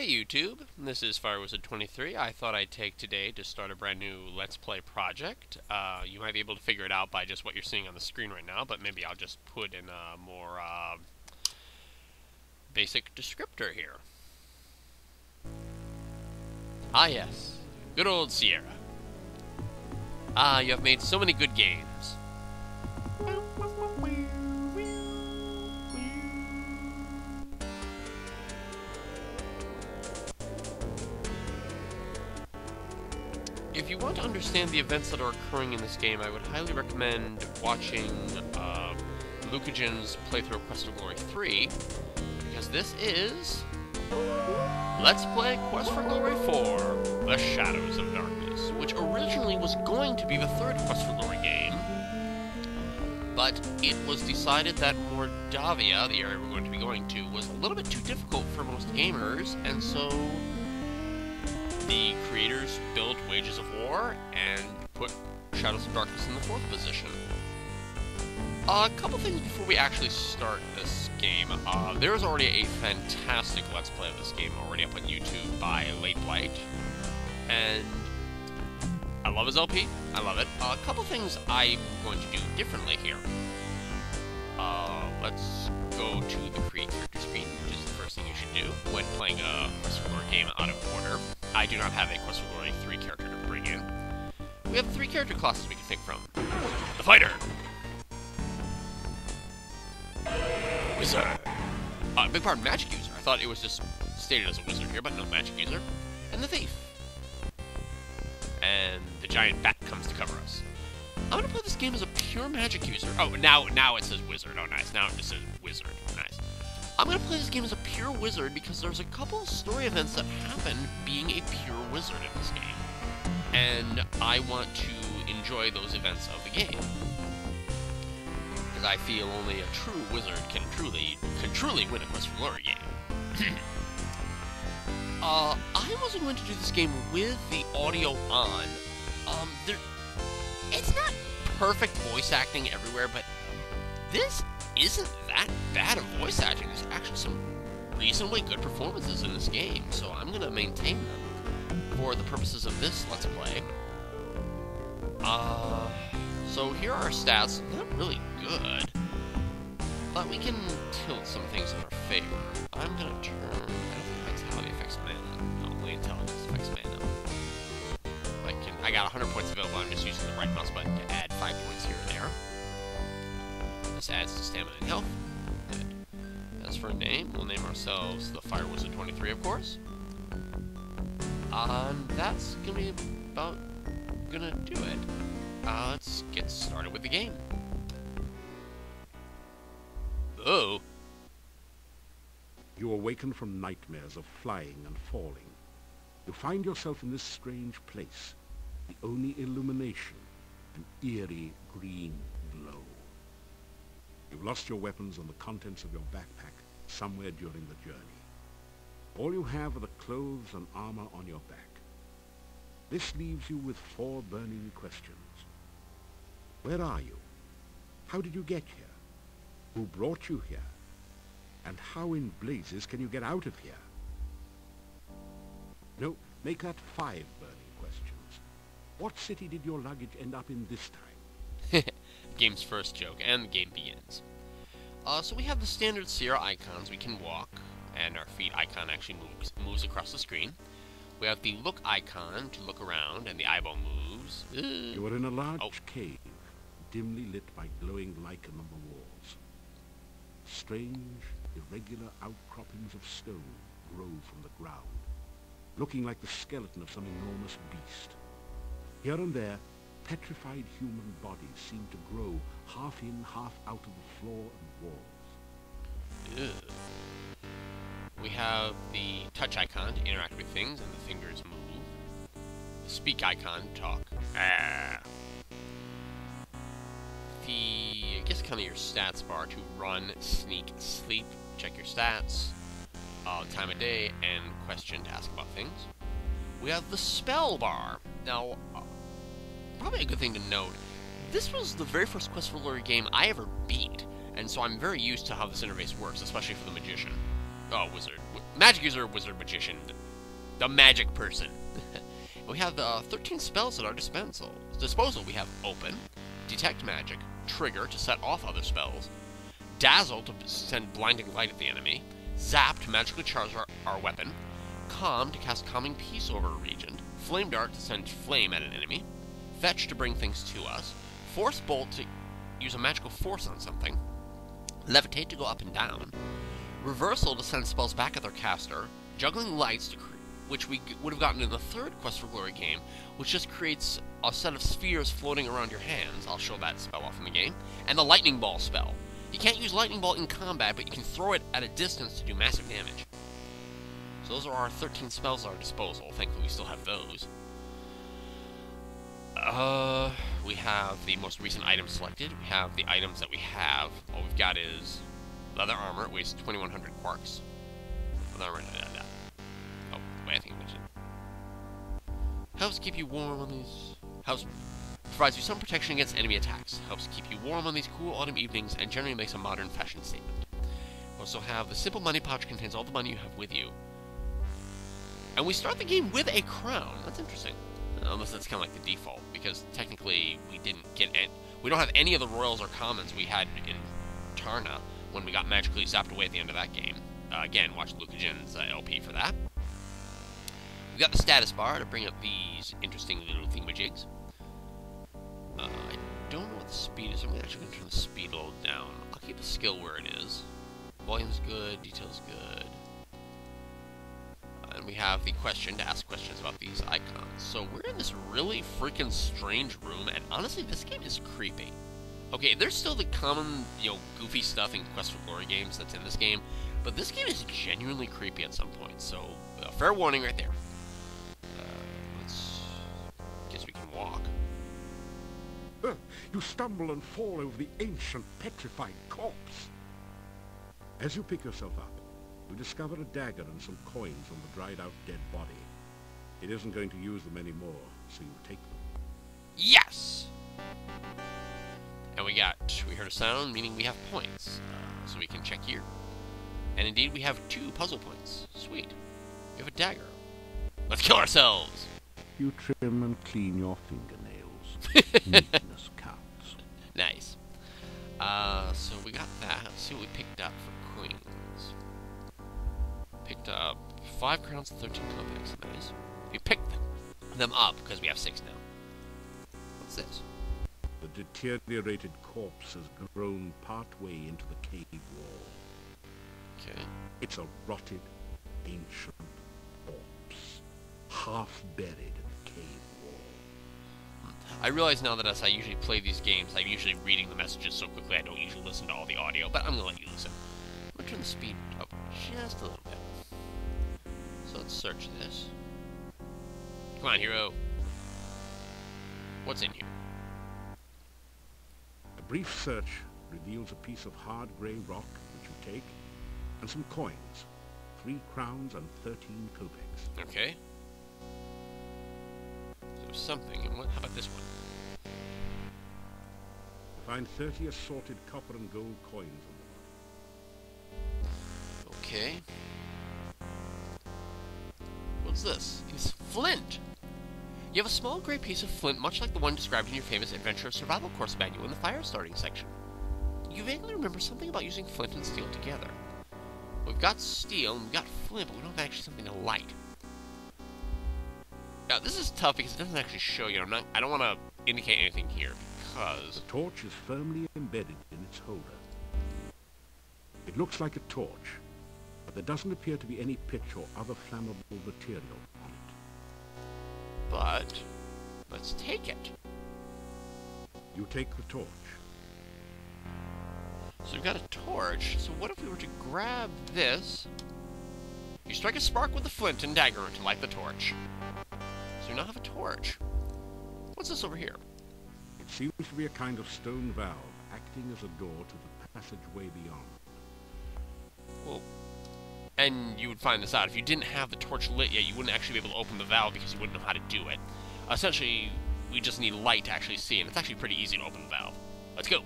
Hey YouTube, this is Firewizard23. I thought I'd take today to start a brand new Let's Play project. You might be able to figure it out by just what you're seeing on the screen right now, but maybe I'll just put in a more basic descriptor here. Ah yes, good old Sierra. Ah, you have made so many good games. If you want to understand the events that are occurring in this game, I would highly recommend watching Lucahjin's playthrough of Quest for Glory 3, because this is Let's Play Quest for Glory 4, The Shadows of Darkness, which originally was going to be the third Quest for Glory game, but it was decided that Mordavia, the area we're going to be going to, was a little bit too difficult for most gamers, and so the creators built Wages of War and put Shadows of Darkness in the fourth position. A couple things before we actually start this game. There is already a fantastic Let's Play of this game already up on YouTube by Late Blight, and I love his LP. I love it. A couple things I'm going to do differently here. Let's go to the Create Character screen, which is the first thing you should do when playing a Quest for Glory game out of order. I do not have a Quest for Glory 3 character to bring in. We have 3 character classes we can pick from. The Fighter! Wizard! Big pardon, Magic User. I thought it was just stated as a wizard here, but no, Magic User. And the Thief. And the giant bat comes to cover us. I'm gonna play this game as a pure Magic User. Oh, now it says Wizard. Oh, nice. Now it just says Wizard. Nice. I'm going to play this game as a pure wizard because there's a couple story events that happen being a pure wizard in this game. And I want to enjoy those events of the game. Because I feel only a true wizard can truly win a Quest for Glory game. I wasn't going to do this game with the audio on. It's not perfect voice acting everywhere, but this isn't that bad of voice acting. There's actually some reasonably good performances in this game, so I'm going to maintain them for the purposes of this Let's Play. So here are our stats. Not really good, but we can tilt some things in our favor. I'm going to turn... I don't think Vitality affects mana. No, only Intelligence affects mana. I got 100 points available. I'm just using the right mouse button to add 5 points here and there. This adds to stamina and health. Good. As for a name, we'll name ourselves the Firewizard23, of course. That's gonna be about gonna do it. Let's get started with the game. Oh. You awaken from nightmares of flying and falling. You find yourself in this strange place. The only illumination, an eerie green glow. You've lost your weapons and the contents of your backpack somewhere during the journey. All you have are the clothes and armor on your back. This leaves you with 4 burning questions. Where are you? How did you get here? Who brought you here? And how in blazes can you get out of here? No, make that 5 burning questions. What city did your luggage end up in this time? Game's first joke, and the game begins. So we have the standard Sierra icons. We can walk, and our feet icon actually moves across the screen. We have the look icon to look around, and the eyeball moves. You are in a large cave, dimly lit by glowing lichen on the walls. Strange, irregular outcroppings of stone grow from the ground, looking like the skeleton of some enormous beast. Here and there, petrified human bodies seem to grow half in, half out of the floor and walls. Ugh. We have the touch icon to interact with things, and the fingers move. The speak icon to talk. I guess kind of your stats bar to run, sneak, sleep, check your stats, time of day, and question to ask about things. We have the spell bar. Now, probably a good thing to note, this was the very first Quest for Glory game I ever beat, and so I'm very used to how this interface works, especially for the Magician. wizard. Magic user, wizard, magician. The magic person. We have 13 spells at our disposal. We have Open, Detect Magic, Trigger to set off other spells, Dazzle to send blinding light at the enemy, Zap to magically charge our weapon, Calm to cast Calming Peace over a region, Flame Dart to send flame at an enemy, Fetch to bring things to us, Force Bolt to use a magical force on something, Levitate to go up and down, Reversal to send spells back at their caster, Juggling Lights to which we would have gotten in the third Quest for Glory game, which just creates a set of spheres floating around your hands. I'll show that spell off in the game. And the Lightning Ball spell. You can't use Lightning Ball in combat, but you can throw it at a distance to do massive damage. So those are our 13 spells at our disposal. Thankfully, we still have those. We have the most recent items selected. We have the items that we have. All we've got is leather armor. It weighs 2,100 quarks. Leather armor, I think I mentioned. Helps keep you warm on these. Provides you some protection against enemy attacks. Helps keep you warm on these cool autumn evenings, and generally makes a modern fashion statement. We also have the simple money pouch, contains all the money you have with you. And we start the game with a crown. That's interesting. Unless that's kind of like the default, because technically we didn't get we don't have any of the royals or commons we had in Tarna when we got magically zapped away at the end of that game. Again, watch Lucahjin's LP for that. We've got the status bar to bring up these interesting little thingamajigs. I don't know what the speed is. I'm actually going to turn the speed a little down. I'll keep the skill where it is. Volume's good, detail's good. And we have the question to ask questions about these icons. So we're in this really freaking strange room, and honestly, this game is creepy. Okay, there's still the common, goofy stuff in Quest for Glory games that's in this game, but this game is genuinely creepy at some point, so fair warning right there. Guess we can walk. You stumble and fall over the ancient petrified corpse. As you pick yourself up, you discover a dagger and some coins on the dried-out dead body. It isn't going to use them anymore, so you take them. Yes! And we heard a sound, meaning we have points. So we can check here. And indeed, we have 2 puzzle points. Sweet. We have a dagger. Let's kill ourselves! You trim and clean your fingernails. Neatness counts. Nice. So we got that. Let's see what we picked up for coins. Picked up 5 crowns and 13 kopecks. Nice. We picked them up because we have 6 now. What's this? The deteriorated corpse has grown partway into the cave wall. Okay. It's a rotted, ancient corpse, half buried in the cave wall. I realize now that as I usually play these games, I'm usually reading the messages so quickly I don't usually listen to all the audio, but I'm going to let you listen. I'm going to turn the speed up just a little bit. So let's search this. Come on, hero. What's in here? A brief search reveals a piece of hard grey rock, which you take, and some coins. 3 crowns and 13 kopecks. Okay. So something. And how about this one? You find 30 assorted copper and gold coins on the body. Okay. What's this? It's flint! You have a small grey piece of flint, much like the one described in your famous Adventure Survival Course manual in the fire starting section. You vaguely remember something about using flint and steel together. We've got steel and we've got flint, but we don't have actually something to light. Now, this is tough because it doesn't actually show you. I don't want to indicate anything here because... The torch is firmly embedded in its holder. It looks like a torch, but there doesn't appear to be any pitch or other flammable material on it. But let's take it. You take the torch. So we've got a torch. So what if we were to grab this? You strike a spark with the flint and dagger to light the torch. So we now have a torch. What's this over here? It seems to be a kind of stone valve, acting as a door to the passageway beyond. Well, and you would find this out. If you didn't have the torch lit yet, you wouldn't actually be able to open the valve because you wouldn't know how to do it. Essentially, we just need light to actually see, and it's actually pretty easy to open the valve. Let's go!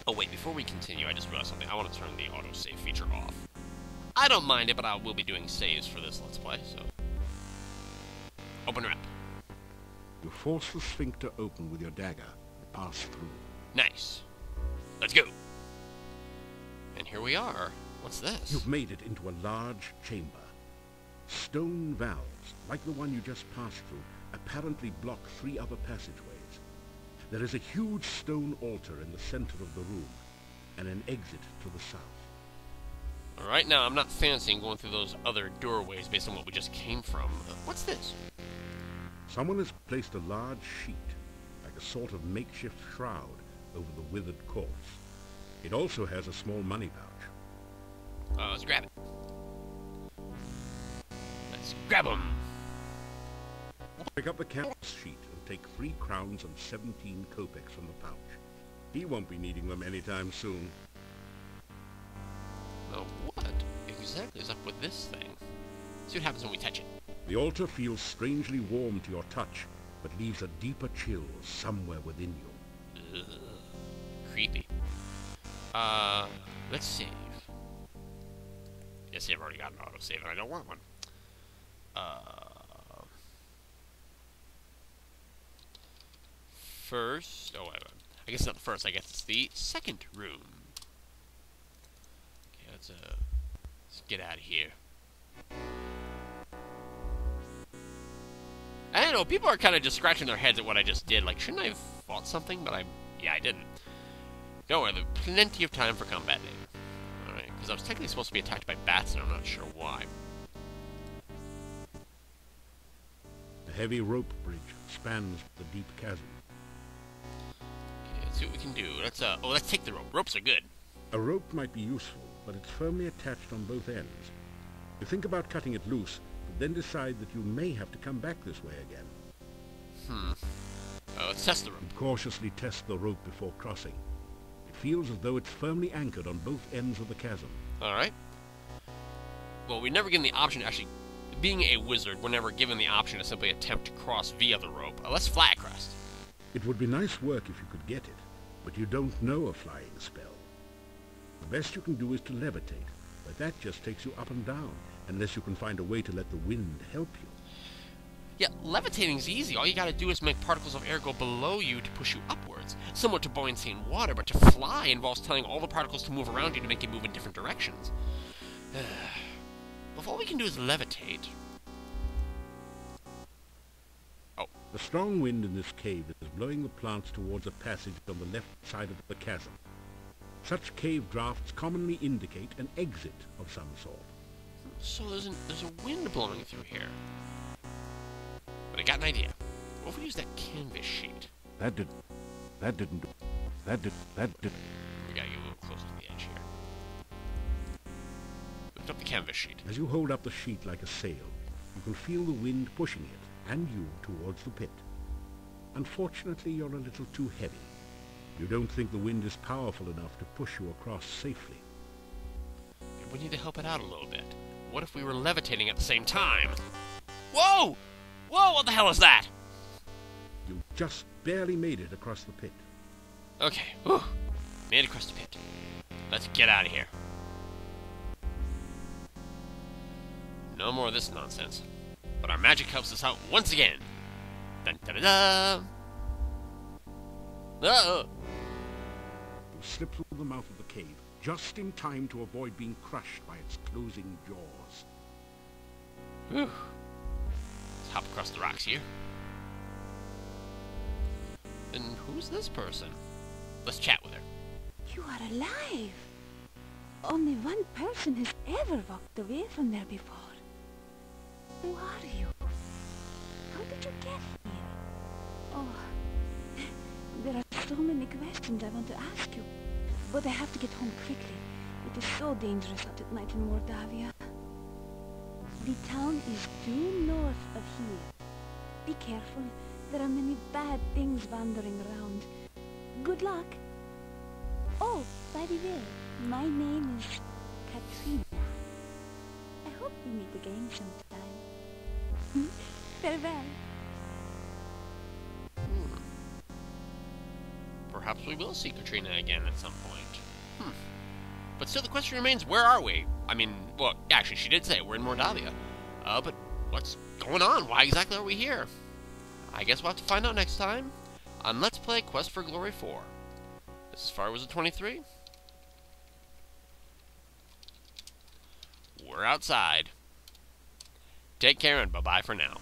Oh wait, before we continue, I just realized something. I want to turn the autosave feature off. I don't mind it, but I will be doing saves for this Let's Play, so... Open her up. You force the sphincter open with your dagger and pass through. Nice. Let's go. And here we are. What's this? You've made it into a large chamber. Stone valves, like the one you just passed through, apparently block 3 other passageways. There is a huge stone altar in the center of the room, and an exit to the south. Alright, now I'm not fancying going through those other doorways based on what we just came from. What's this? Someone has placed a large sheet, like a sort of makeshift shroud, over the withered corpse. It also has a small money pouch. Let's grab it. Let's grab him. Pick up the canvas sheet and take 3 crowns and 17 kopecks from the pouch. He won't be needing them anytime soon. Now what exactly is up with this thing? See what happens when we touch it. The altar feels strangely warm to your touch, but leaves a deeper chill somewhere within you. Ugh, creepy. Let's save. Yes, I've already got an autosave and I don't want one. First, I guess not the first, I guess it's the second room. Okay, let's get out of here. I don't know, people are kind of just scratching their heads at what I just did. Like, shouldn't I have fought something? But yeah, I didn't. Don't worry, there's plenty of time for combat later. Alright, because I was technically supposed to be attacked by bats, and I'm not sure why. A heavy rope bridge spans the deep chasm. Okay, let's see what we can do. Let's take the rope. Ropes are good. A rope might be useful, but it's firmly attached on both ends. You think about cutting it loose, but then decide that you may have to come back this way again. Let's test the rope. You cautiously test the rope before crossing. It feels as though it's firmly anchored on both ends of the chasm. Alright. Well, we're never given the option to actually... Being a wizard, we're never given the option to simply attempt to cross via the rope. Let's fly across. It would be nice work if you could get it, but you don't know a flying spell. The best you can do is to levitate, but that just takes you up and down, unless you can find a way to let the wind help you. Yeah, levitating's easy. All you gotta do is make particles of air go below you to push you upwards. Similar to buoyancy in water, but to fly involves telling all the particles to move around you to make you move in different directions. If all we can do is levitate... Oh. The strong wind in this cave is blowing the plants towards a passage on the left side of the chasm. Such cave drafts commonly indicate an exit of some sort. So there's a wind blowing through here. But I got an idea. What if we use that canvas sheet? That didn't. We gotta get a little closer to the edge here. Lift up the canvas sheet. As you hold up the sheet like a sail, you can feel the wind pushing it, and you, towards the pit. Unfortunately, you're a little too heavy. You don't think the wind is powerful enough to push you across safely. We need to help it out a little bit. What if we were levitating at the same time? Whoa! Whoa, what the hell is that? You just barely made it across the pit. Okay, whew. Made it across the pit. Let's get out of here. No more of this nonsense. But our magic helps us out once again. Dun da da da! Uh-oh! You slip through the mouth of the cave, just in time to avoid being crushed by its closing jaws. Whew. Let's hop across the rocks here. And who's this person? Let's chat with her. You are alive! Only one person has ever walked away from there before. Who are you? How did you get here? Oh, there are so many questions I want to ask you, but I have to get home quickly. It is so dangerous out at night in Mordavia. The town is due north of here. Be careful, there are many bad things wandering around. Good luck! Oh, by the way, my name is Katrina. I hope we meet again sometime. Farewell. Perhaps we will see Katrina again at some point. But still the question remains, where are we? I mean, well, actually, she did say we're in Mordavia. But what's going on? Why exactly are we here? I guess we'll have to find out next time on Let's Play Quest for Glory 4. This is Firewizard23. We're outside. Take care and bye-bye for now.